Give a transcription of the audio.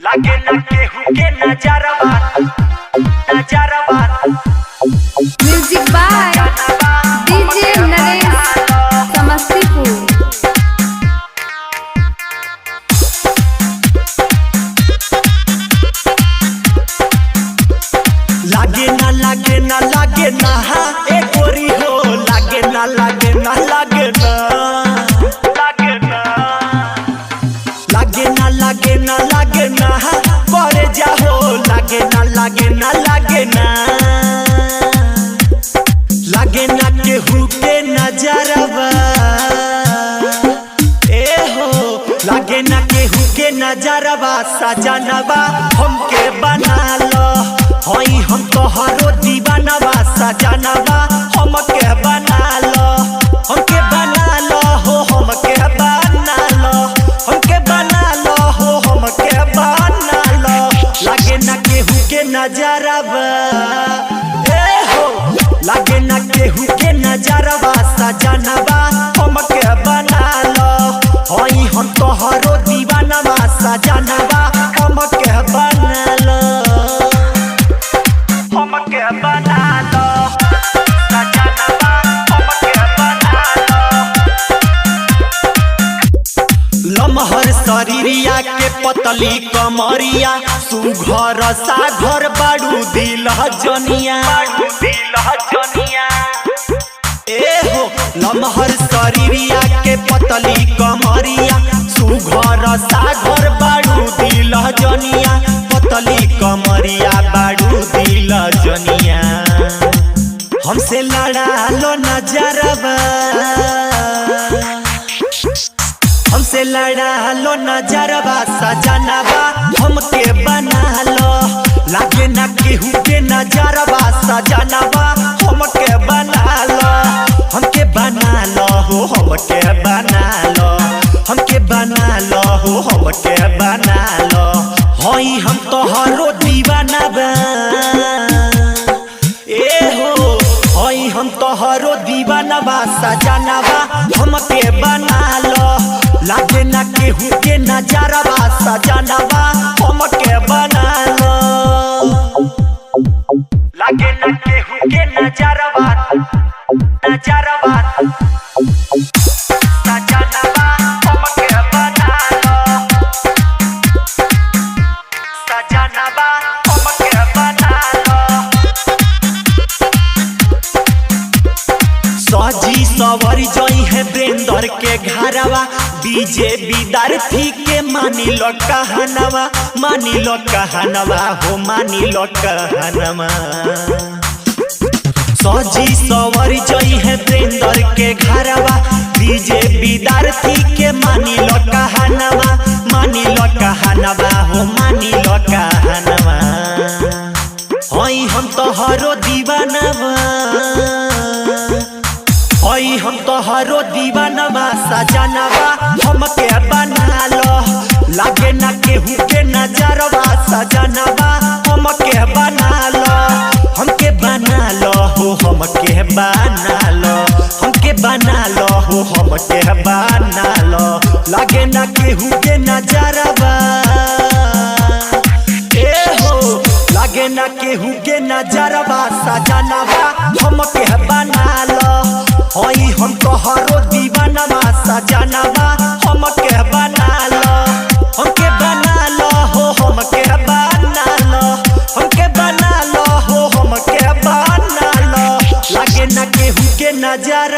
लागे ना केहू के नजरवा music by DJ Naresh Samastipur. लागे ना ए गोरी हो लागे ना लागे ना करे जाओ लागे ना केहू के नजरवा ए हो लागे ना केहू के नजरवा सजनवा हमके बना लो होई हम तोहरो दीवानवा सजनवा हमके बना लो हो हमके बना लो हो हमके बना लो लागे ना केहू के नजरवा ए हो लागे ना केहू के नजरवा सजनवा हमके बना लो होई हम तोहरो दीवानवा सजनवा हमके बना लो हमके बना लो सजनवा हमके बना लो। लमहर शरीरिया के पतली कमरिया सुघर साघर बाड़ू दिल जनिया ए हो लमहर शरीरिया के पतली कमरिया सुघर साघर बाड़ू दिल जनिया पतली कमरिया बाड़ू दिल जनिया हमसे लड़ा लो नजरवा हमसे लड़ा लो नजरवा सजनवा हमके बना लो लागे ना केहू के नजरवा सजनवा हमके बना लो हमके बना लो हो हमके बना लो हमके बना लो हो हमके बना लो होई हम तोहरो दीवानवा ए हो होई हम तोहरो दीवानवा सजनवा हमके बना लो लागे ना केहू के नजरवा सजनवा हमके बना लो लागे ना केहू के नजरवा सजनवा हमके बना लो सजनवा हमके बना लो। सजी सवरी जई है बेंदर के घरवा डीजे विद्यार्थी के मानी लो कहनवा हो मानी लो कहनवा सजी सवरी जई है बेंदर के घरवा डीजे विद्यार्थी के मानी लो कहनवा हो मानी लो कहनवा होई हम तोहरो दीवानवा होई हम तोहरो दीवानवा सजनवा हमके बना लो लागे ना केहू के नजरवा सजनवा हमके बना लो हो हमके बना लो हो हमके बना लो लागे ना केहू के नजरवा ए हो लागे ना केहू के नजरवा सजनवा हमके बना लो होई हम तोहरो दीवानवा सजनवा हमके बना लो हो हमके बना लो हो हमके बना लो लागे ना केहू के नजर